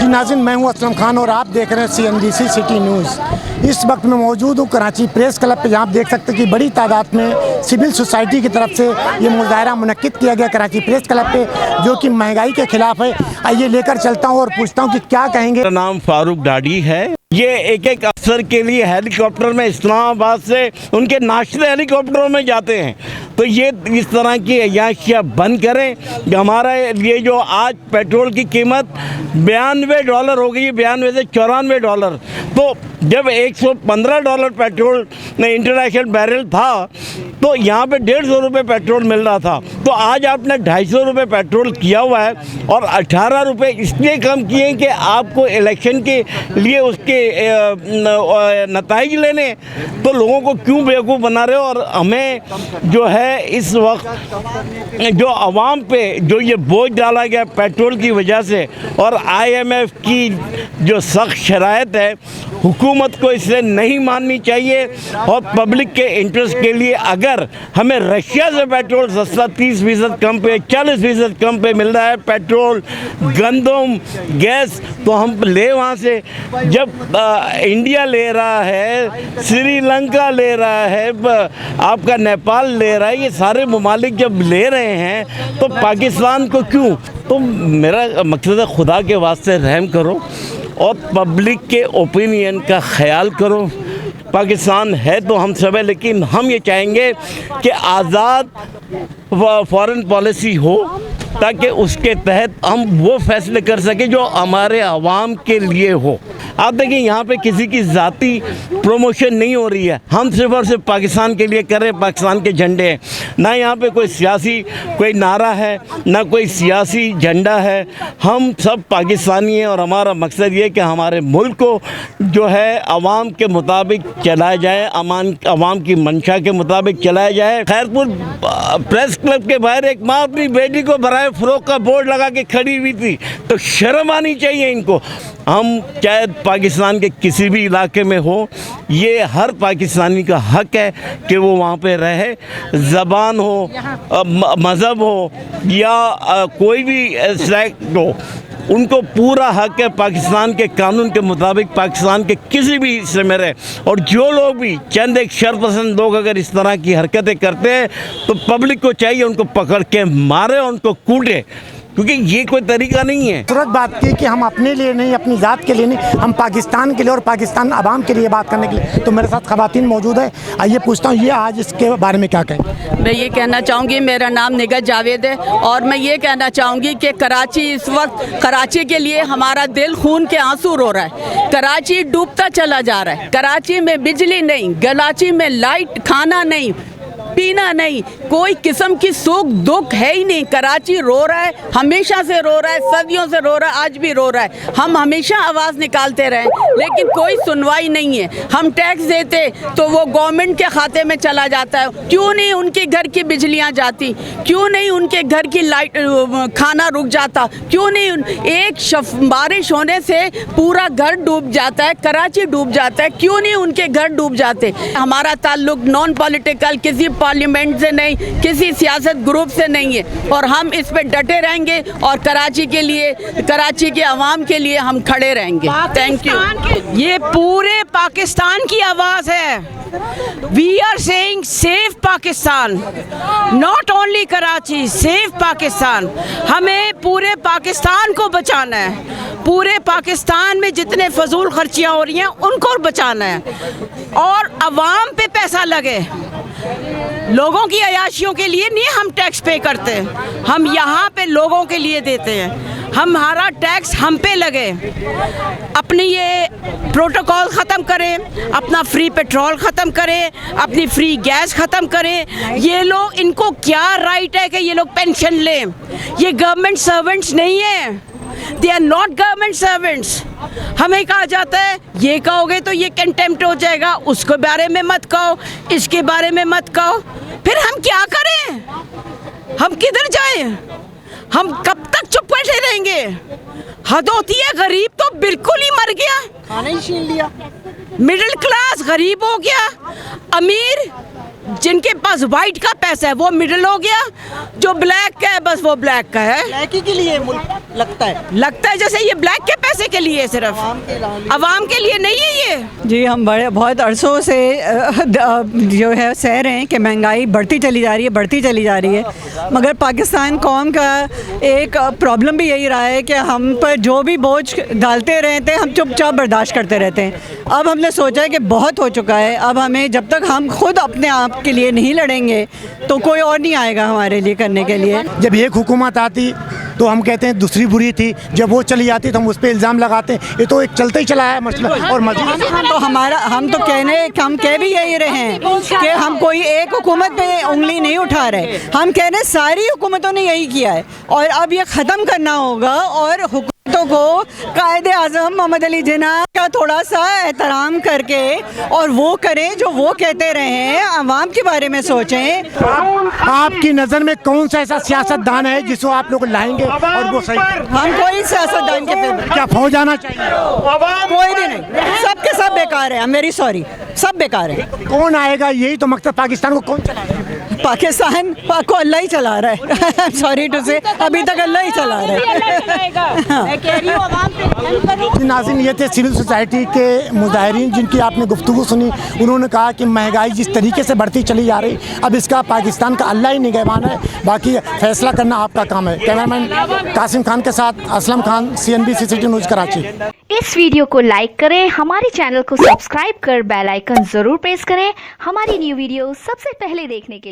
नाज़रीन, मैं हूं असलम खान और आप देख रहे हैं CNBC सिटी न्यूज़। इस वक्त मैं मौजूद हूं कराची प्रेस क्लब पे, जहाँ आप देख सकते हैं कि बड़ी तादाद में सिविल सोसाइटी की तरफ से ये मुजाहरा मुनक्किद किया गया कराची प्रेस क्लब पे, जो कि महंगाई के खिलाफ है। आइए लेकर चलता हूँ और पूछता हूँ कि क्या कहेंगे। मेरा नाम फारूक डाडी है। ये एक अफसर के लिए हेलीकॉप्टर में इस्लामाबाद से उनके नाश्ते हेलीकॉप्टरों में जाते हैं, तो ये इस तरह की अयाशियाँ बंद करें। हमारा ये जो आज पेट्रोल की कीमत $92 हो गई है, 92 से $94। तो जब $115 पेट्रोल इंटरनेशनल बैरल था, तो यहाँ पे ₹150 पेट्रोल मिल रहा था, तो आज आपने ₹250 पेट्रोल किया हुआ है और ₹18 इसलिए कम किए कि आपको इलेक्शन के लिए उसके नताइज लेने। तो लोगों को क्यों बेवकूफ़ बना रहे हो? और हमें जो है इस वक्त जो आवाम पे जो ये बोझ डाला गया पेट्रोल की वजह से और IMF की जो सख्त शराइत है, हुकूमत को इसे नहीं माननी चाहिए। और पब्लिक के इंटरेस्ट के लिए अगर हमें रशिया से पेट्रोल सस्ता 30% कम पे, 40% कम पे मिल रहा है पेट्रोल, गंदम, गैस, तो हम ले वहाँ से। जब इंडिया ले रहा है, श्रीलंका ले रहा है, आपका नेपाल ले रहा है, ये सारे ममालिक जब ले रहे हैं तो पाकिस्तान को क्यों? तो मेरा मकसद है, खुदा के वास्ते रहम करो और पब्लिक के ओपिनियन का ख्याल करो। पाकिस्तान है तो हम सब है, लेकिन हम ये चाहेंगे कि आज़ाद फॉरेन पॉलिसी हो, ताकि उसके तहत हम वो फैसले कर सकें जो हमारे आवाम के लिए हो। आप देखिए, यहाँ पे किसी की ज़ाती प्रमोशन नहीं हो रही है। हम सिर्फ और सिर्फ पाकिस्तान के लिए कर रहे हैं, पाकिस्तान के झंडे हैं। ना यहाँ पे कोई सियासी कोई नारा है, ना कोई सियासी झंडा है। हम सब पाकिस्तानी हैं और हमारा मकसद ये है कि हमारे मुल्क को जो है आवाम के मुताबिक चलाया जाए, आवाम की मंशा के मुताबिक चलाया जाए। खैरपुर प्रेस क्लब के बाहर एक माँ अपनी बेटी को बराए फ़रोख्त का बोर्ड लगा के खड़ी हुई थी, तो शर्म आनी चाहिए इनको। हम चाहे पाकिस्तान के किसी भी इलाके में हो, ये हर पाकिस्तानी का हक है कि वो वहाँ पे रहे। ज़बान हो, मज़हब हो या कोई भी सेक्ट हो, उनको पूरा हक है पाकिस्तान के कानून के मुताबिक पाकिस्तान के किसी भी हिस्से में रहे। और जो लोग भी चंद एक शरपसंद लोग अगर इस तरह की हरकतें करते हैं, तो पब्लिक को चाहिए उनको पकड़ के मारे और उनको कूटे, क्योंकि ये कोई तरीका नहीं है। तुरंत बात की कि हम अपने लिए नहीं, अपनी ज़ात के लिए नहीं, हम पाकिस्तान के लिए और पाकिस्तान आवाम के लिए बात करने के लिए। तो मेरे साथ ख़वातीन मौजूद है। आइए पूछता हूँ, ये आज इसके बारे में क्या कहें। मैं ये कहना चाहूँगी, मेरा नाम निगत जावेद है और मैं ये कहना चाहूँगी कि कराची इस वक्त, कराची के लिए हमारा दिल खून के आंसू रो रहा है। कराची डूबता चला जा रहा है। कराची में बिजली नहीं, कराची में लाइट, खाना नहीं, पीना नहीं, कोई किस्म की सुख दुख है ही नहीं। कराची रो रहा है, हमेशा से रो रहा है, सदियों से रो रहा है, आज भी रो रहा है। हम हमेशा आवाज़ निकालते रहे, लेकिन कोई सुनवाई नहीं है। हम टैक्स देते तो वो गवर्नमेंट के खाते में चला जाता है। क्यों नहीं उनके घर की बिजलियाँ जाती? क्यों नहीं उनके घर की लाइट, खाना रुक जाता? क्यों नहीं एक बारिश होने से पूरा घर डूब जाता है, कराची डूब जाता है? क्यों नहीं उनके घर डूब जाते? हमारा ताल्लुक नॉन पॉलिटिकल, किसी पार्लियामेंट से नहीं, किसी सियासत ग्रुप से नहीं है और हम इस पे डटे रहेंगे और कराची के लिए, कराची के अवाम के लिए हम खड़े रहेंगे। Thank you. ये पूरे पाकिस्तान की आवाज़ है। We are saying save Pakistan, not only Karachi, save Pakistan। हमें पूरे पाकिस्तान को बचाना है। पूरे पाकिस्तान में जितने फजूल खर्चियाँ हो रही हैं उनको बचाना है और अवाम पे पैसा लगे। लोगों की अयाशियों के लिए नहीं हम टैक्स पे करते हैं, हम यहाँ पे लोगों के लिए देते हैं। हमारा टैक्स हम पे लगे। अपनी ये प्रोटोकॉल ख़त्म करें, अपना फ्री पेट्रोल ख़त्म करें, अपनी फ्री गैस ख़त्म करें। ये लोग, इनको क्या राइट है कि ये लोग पेंशन लें? ये गवर्नमेंट सर्वेंट्स नहीं है, they are not government servants. हमें कहा जाता है ये कहोगे तो ये कंटेम्प्ट हो जाएगा, उसके बारे में मत कहो, इसके बारे में मत कहो। फिर हम क्या करें? हम किधर जाएं? हम कब तक चुप बैठे रहेंगे? हद होती है। गरीब तो बिल्कुल ही मर गया, खाना ही छीन लिया। मिडिल क्लास गरीब हो गया, अमीर जिनके पास वाइट का पैसा है वो मिडिल हो गया, जो ब्लैक का है बस वो ब्लैक का है। लड़की के लिए लगता है जैसे ये ब्लैक के पैसे के लिए सिर्फ, आवाम के लिए नहीं है ये। जी हम बहुत अरसों से जो है सह रहे हैं कि महंगाई बढ़ती चली जा रही है, मगर पाकिस्तान कौम का एक प्रॉब्लम भी यही रहा है कि हम पर जो भी बोझ डालते रहते हैं हम चुपचाप बर्दाश्त करते रहते हैं। अब हमने सोचा है कि बहुत हो चुका है, अब हमें जब तक हम खुद अपने आप के लिए नहीं लड़ेंगे तो कोई और नहीं आएगा हमारे लिए करने के लिए। जब एक हुकूमत आती तो हम कहते हैं दूसरी बुरी थी, जब वो चली जाती तो हम उस पर इल्ज़ाम लगाते हैं। ये तो एक चलते ही चला है मसला। और मजीद हम कह भी यही रहे हैं कि हम कोई एक हुकूमत पे उंगली नहीं उठा रहे, हम कह रहे हैं सारी हुकूमतों ने यही किया है और अब ये ख़त्म करना होगा और हुकूमतों को कायदे आज़म मोहम्मद अली जिन्ना का थोड़ा सा एहतराम करके और वो करें जो वो कहते रहे हैं, आवाम के बारे में सोचें। आपकी नज़र में कौन सा ऐसा सियासतदान है जिसको आप लोग लाएंगे और वो सही? हम कोई सियासतदान के पे क्या फौज आना चाहिए? कोई भी नहीं, सब के सब बेकार है, मेरी सॉरी, सब बेकार है। कौन आएगा? यही तो मकसद, पाकिस्तान को कौन चलाएगा? पाकिस्तान को अल्लाह ही चला रहा है। सॉरी टू से, अभी तक अल्लाह ही चला रहा है। नाज़रीन, ये थे सिविल सोसाइटी के मुजाहिरीन जिनकी आपने गुफ्तगू सुनी। उन्होंने कहा कि महंगाई जिस तरीके से बढ़ती चली जा रही, अब इसका पाकिस्तान का अल्लाह ही निगहबान है, बाकी फैसला करना आपका काम है। कैमरामैन कासिम खान के साथ Aslam Khan, CNBC city news Karachi. इस वीडियो को लाइक करें, हमारे चैनल को सब्सक्राइब कर बेल आइकन जरूर प्रेस करें हमारी न्यू वीडियो सबसे पहले देखने के लिए।